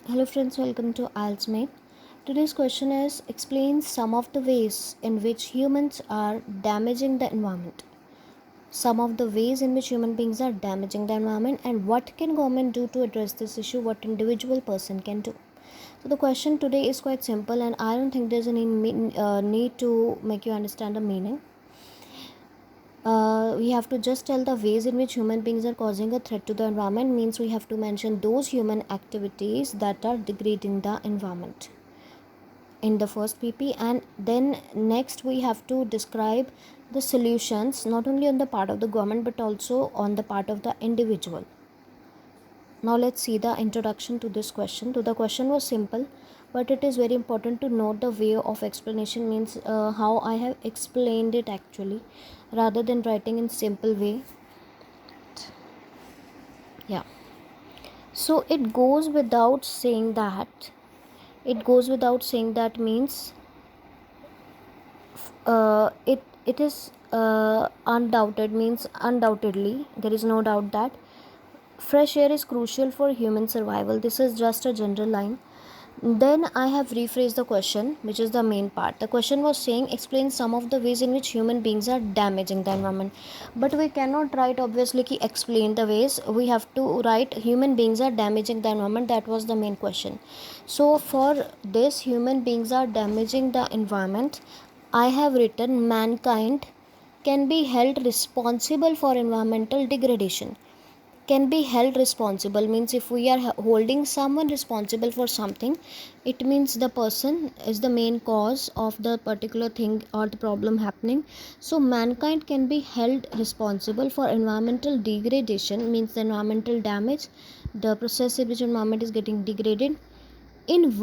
Hello friends, welcome to IELTS. Today's question is explain some of the ways in which humans are damaging the environment. Some of the ways in which human beings are damaging the environment and what can government do to address this issue, what individual person can do. So the question today is quite simple and I don't think there's any need to make you understand the meaning. We have to just tell the ways in which human beings are causing a threat to the environment. Means we have to mention those human activities that are degrading the environment in the first pp, and then next we have to describe the solutions not only on the part of the government but also on the part of the individual. Now let's see the introduction to this question. So the question was simple, but it is very important to note the way of explanation, means how I have explained it actually, rather than writing in simple way. Yeah. So it goes without saying that. Means it is undoubted, means undoubtedly there is no doubt that fresh air is crucial for human survival. This is just a general line. Then I have rephrased the question, which is the main part. The question was saying explain some of the ways in which human beings are damaging the environment, but we cannot write obviously ki explain the ways. We have to write human beings are damaging the environment. That was the main question. So for this human beings are damaging the environment, I have written mankind can be held responsible for environmental degradation. Can be held responsible means if we are holding someone responsible for something, it means the person is the main cause of the particular thing or the problem happening. So mankind can be held responsible for environmental degradation, means the environmental damage, the process in which environment is getting degraded, in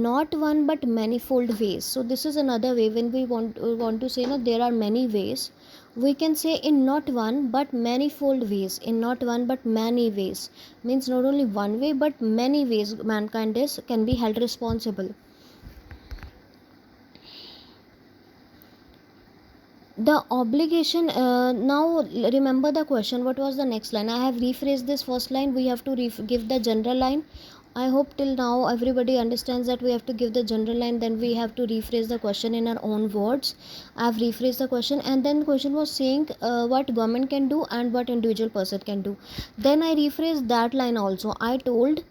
not one but manifold ways. So this is another way when we want to say no, there are many ways. We can say in not one but manifold ways. In not one but many ways means not only one way but many ways mankind is can be held responsible. The obligation, now remember the question, what was the next line? I have rephrased this first line. We have to give the general line. I hope till now everybody understands that we have to give the general line, then we have to rephrase the question in our own words. I have rephrased the question, and then question was saying what government can do and what individual person can do. Then I rephrased that line also. I told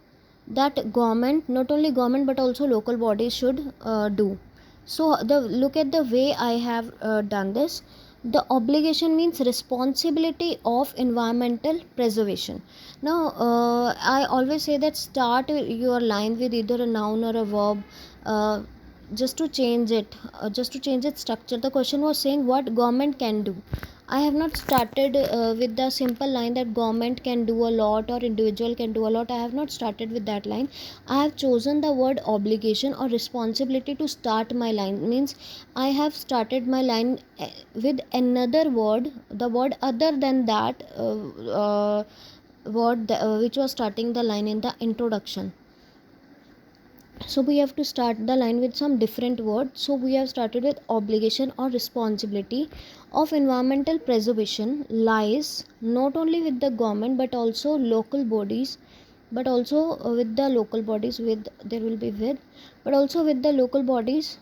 that government, not only government but also local bodies should do. So the look at the way I have done this. The obligation means responsibility of environmental preservation. Now I always say that start your line with either a noun or a verb, uh, just to change its structure. The question was saying what government can do. I have not started with the simple line that government can do a lot or individual can do a lot. I have not started with that line. I have chosen the word obligation or responsibility to start my line. Means I have started my line with another word, the word other than that which was starting the line in the introduction. So we have to start the line with some different word. So we have started with obligation or responsibility of environmental preservation lies not only with the government but also local bodies, but also with the local bodies, with there will be with, but also with the local bodies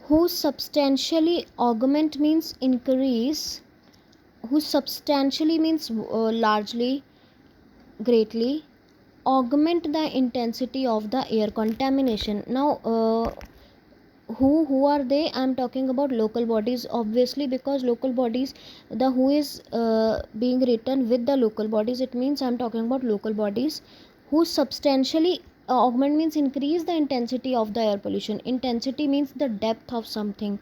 who substantially augment means increase, who substantially means largely, greatly augment the intensity of the air contamination. Now who are they? I'm talking about local bodies, obviously, because local bodies, the who is being written with the local bodies, it means I'm talking about local bodies who substantially augment means increase the intensity of the air pollution. Intensity means the depth of something,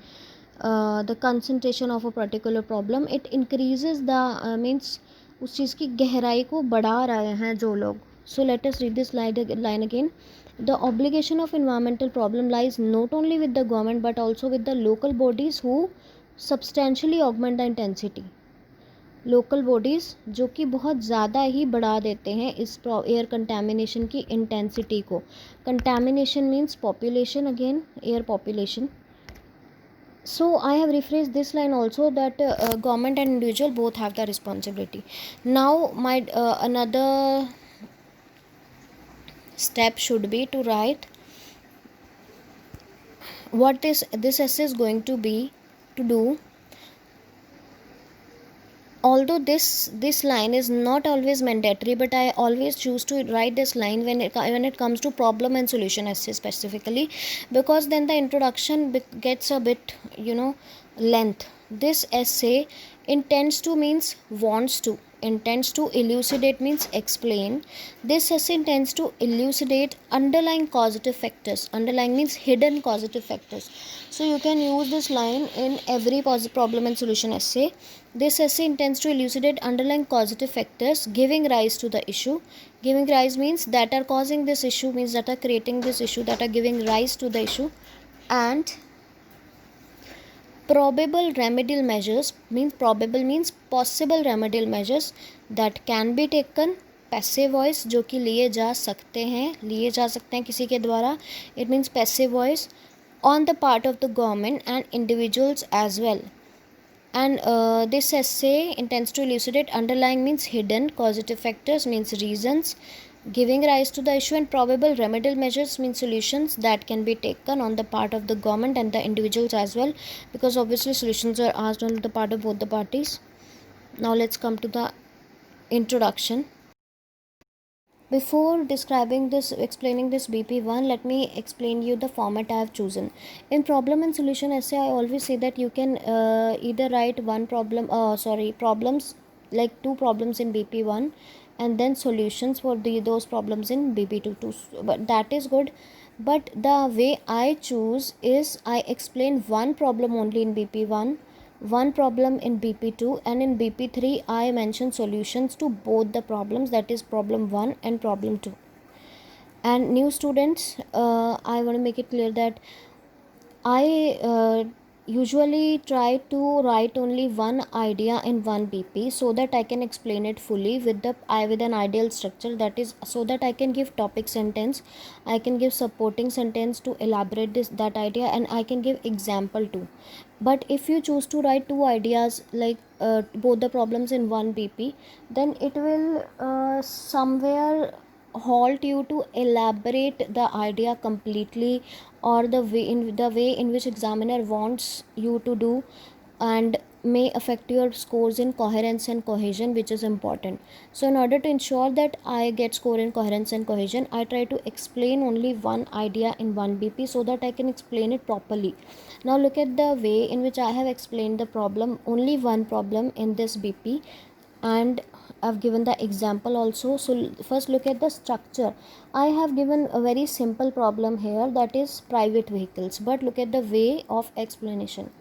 the concentration of a particular problem. It increases the means उस चीज़ की गहराई को बढ़ा रहे हैं जो लोग. So let us read this line again. The obligation of environmental problem lies not only with the government but also with the local bodies who substantially augment the intensity. Local bodies जो कि बहुत ज़्यादा ही बढ़ा देते हैं इस air contamination की intensity को. Contamination means population, again air population. So I have rephrased this line also, that government and individual both have the responsibility. Now my another step should be to write what this essay is going to be to do. Although this line is not always mandatory, but I always choose to write this line when it comes to problem and solution essay specifically, because then the introduction gets a bit, length. This essay intends to means wants to, intends to elucidate means explain. This essay intends to elucidate underlying causative factors. Underlying means hidden causative factors. So you can use this line in every problem and solution essay. This essay intends to elucidate underlying causative factors giving rise to the issue. Giving rise means that are causing this issue, means that are creating this issue, that are giving rise to the issue. And probable remedial measures means, probable means possible remedial measures that can be taken. Passive voice जो कि लिए जा सकते हैं किसी के द्वारा. It means passive voice on the part of the government and individuals as well. And this essay intends to elucidate underlying means hidden causative factors means reasons giving rise to the issue, and probable remedial measures means solutions that can be taken on the part of the government and the individuals as well, because obviously solutions are asked on the part of both the parties. Now let's come to the introduction. Before describing this, explaining this BP1, let me explain you the format I have chosen. In problem and solution essay, I always say that you can either write problems, like 2 problems in BP1 and then solutions for those problems in BP2. But that is good. But the way I choose is I explain one problem only in BP1, one problem in BP2, and in BP3 I mention solutions to both the problems, that is problem 1 and problem 2. And new students, I want to make it clear that I usually try to write only one idea in one BP so that I can explain it fully with an ideal structure, that is so that I can give topic sentence, I can give supporting sentence to elaborate that idea, and I can give example too. But if you choose to write 2 ideas, like both the problems in one BP, then it will somewhere halt you to elaborate the idea completely, or the way in which examiner wants you to do, and may affect your scores in coherence and cohesion, which is important. So in order to ensure that I get score in coherence and cohesion, I try to explain only one idea in one BP so that I can explain it properly. Now look at the way in which I have explained the problem, only one problem in this BP, and I've given the example also. So first look at the structure. I have given a very simple problem here, that is private vehicles, but look at the way of explanation.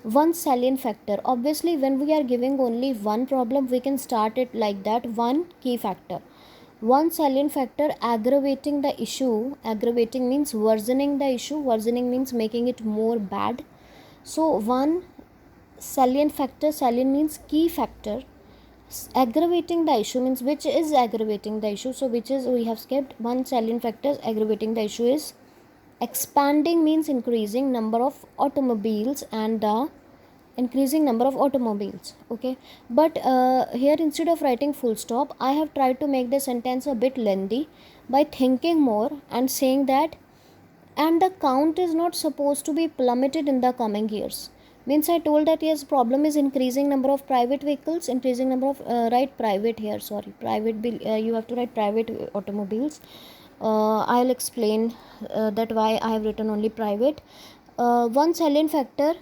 One salient factor, obviously when we are giving only one problem, we can start it like that, one key factor, one salient factor aggravating the issue. Aggravating means worsening the issue, worsening means making it more bad. So one salient factor, salient means key factor, aggravating the issue means which is aggravating the issue, so which is we have skipped. One salient factor aggravating the issue is expanding means increasing number of automobiles, and the increasing number of automobiles. Okay, but here instead of writing full stop, I have tried to make the sentence a bit lengthy by thinking more and saying that, and the count is not supposed to be plummeted in the coming years. Means I told that yes, problem is increasing number of private vehicles, increasing number of write private here, sorry, private you have to write private automobiles. I'll explain that why I have written only private. One salient factor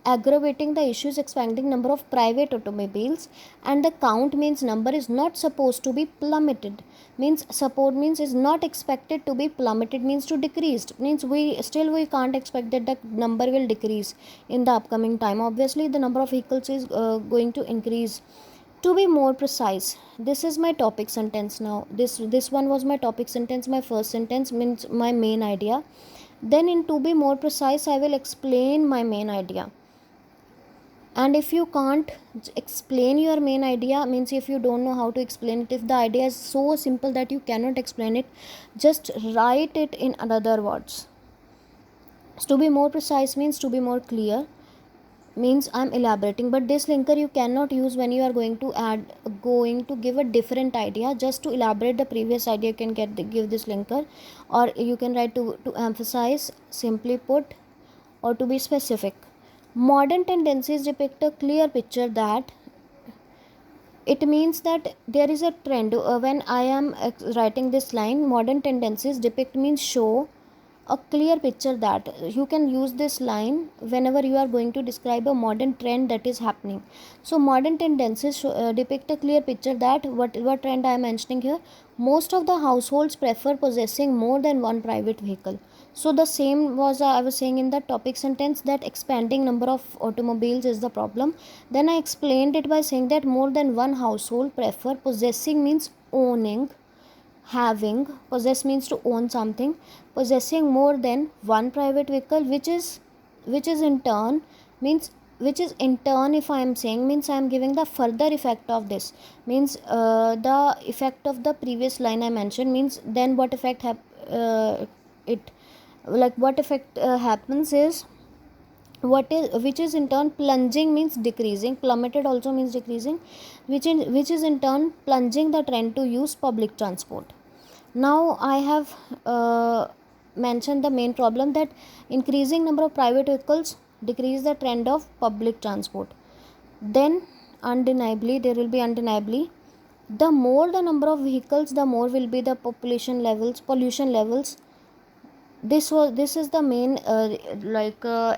aggravating the issue is expanding number of private automobiles, and the count means number is not supposed to be plummeted, means support means is not expected to be plummeted, means to decreased, means we can't expect that the number will decrease in the upcoming time. Obviously the number of vehicles is going to increase. To be more precise, this is my topic sentence. Now this one was my topic sentence, my first sentence means my main idea. Then in to be more precise, I will explain my main idea. And if you can't explain your main idea, means if you don't know how to explain it, if the idea is so simple that you cannot explain it, just write it in other words. To be more precise means to be more clear. means I'm elaborating, but this linker you cannot use when you are going to give a different idea. Just to elaborate the previous idea, you can give this linker, or you can write to emphasize, simply put, or to be specific. Modern tendencies depict a clear picture that it means that there is a trend. When I am writing this line, modern tendencies depict means show a clear picture that you can use this line whenever you are going to describe a modern trend that is happening. So modern tendencies depict a clear picture that what trend I am mentioning here. Most of the households prefer possessing more than one private vehicle. So the same was I was saying in the topic sentence, that expanding number of automobiles is the problem. Then I explained it by saying that more than one household prefer, possessing means owning, having, possess means to own something, possessing more than one private vehicle, which is in turn means, which is in turn, if I am saying, means I am giving the further effect of this, means the effect of the previous line I mentioned, means then what effect it like what effect happens is, which is in turn plunging means decreasing, plummeted also means decreasing, which is in turn plunging the trend to use public transport. Now I have mentioned the main problem, that increasing number of private vehicles decrease the trend of public transport. Then undeniably, there will be undeniably, the more the number of vehicles, the more will be the pollution levels. This is the main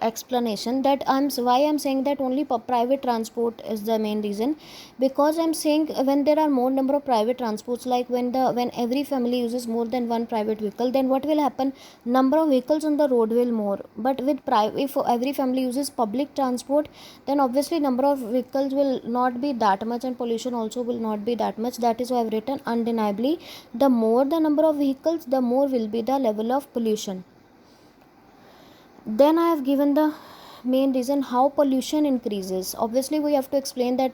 explanation, that why I'm saying that only private transport is the main reason. Because I'm saying, when there are more number of private transports, like when every family uses more than one private vehicle, then what will happen, number of vehicles on the road will more. But with if every family uses public transport, then obviously number of vehicles will not be that much, and pollution also will not be that much. That is why I've written undeniably, the more the number of vehicles, the more will be the level of pollution. Then I have given the main reason how pollution increases. Obviously we have to explain that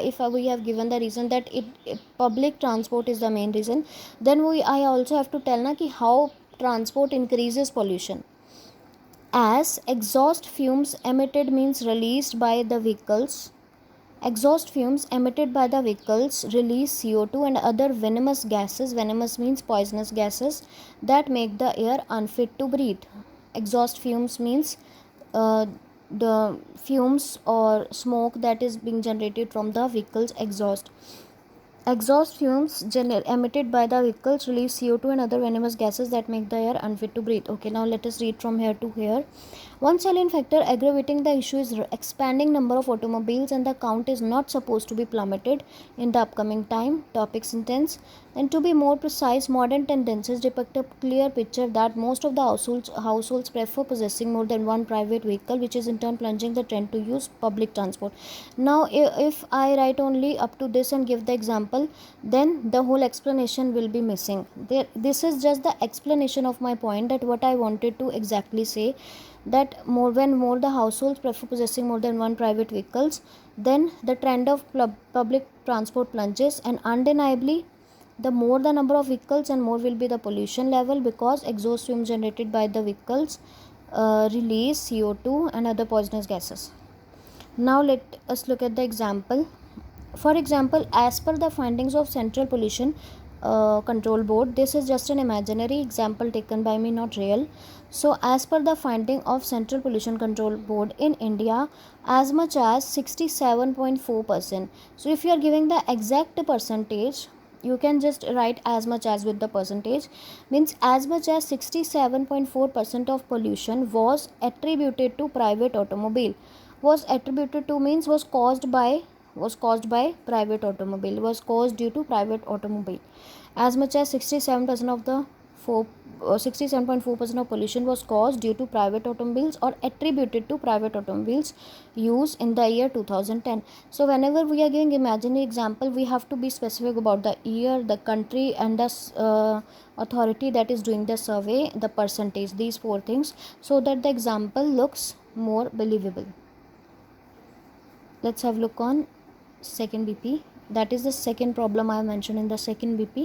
if we have given the reason that public transport is the main reason, then I also have to tell na ki how transport increases pollution. As exhaust fumes emitted means released by the vehicles, exhaust fumes emitted by the vehicles release CO2 and other venomous gases. Venomous means poisonous gases that make the air unfit to breathe. Exhaust fumes means the fumes or smoke that is being generated from the vehicle's exhaust. Exhaust fumes emitted by the vehicles release CO2 and other venomous gases that make the air unfit to breathe. Okay, now let us read from here to here. One salient factor aggravating the issue is expanding number of automobiles, and the count is not supposed to be plummeted in the upcoming time. Topic sentence. And to be more precise, modern tendencies depict a clear picture that most of the households prefer possessing more than one private vehicle, which is in turn plunging the trend to use public transport. Now, if I write only up to this and give the example, then the whole explanation will be missing. This is just the explanation of my point, that what I wanted to exactly say, that when more the households prefer possessing more than one private vehicles, then the trend of public transport plunges, and undeniably the more the number of vehicles and more will be the pollution level, because exhaust fumes generated by the vehicles release CO2 and other poisonous gases. Now let us look at the example. For example, as per the findings of Central Pollution Control Board, this is just an imaginary example taken by me, not real. So as per the finding of Central Pollution Control Board, in India, as much as 67.4%. So if you are giving the exact percentage, you can just write as much as with the percentage, means as much as 67.4% of pollution was attributed to private automobile. Was attributed to means was caused by private automobile, was caused due to private automobile. As much as 67% of the 67.4% of pollution was caused due to private automobiles or attributed to private automobiles used in the year 2010. So whenever we are giving imaginary example, we have to be specific about the year, the country, and the authority that is doing the survey, the percentage, these four things, so that the example looks more believable. Let's have a look on second BP. That is the second problem I mentioned in the second BP.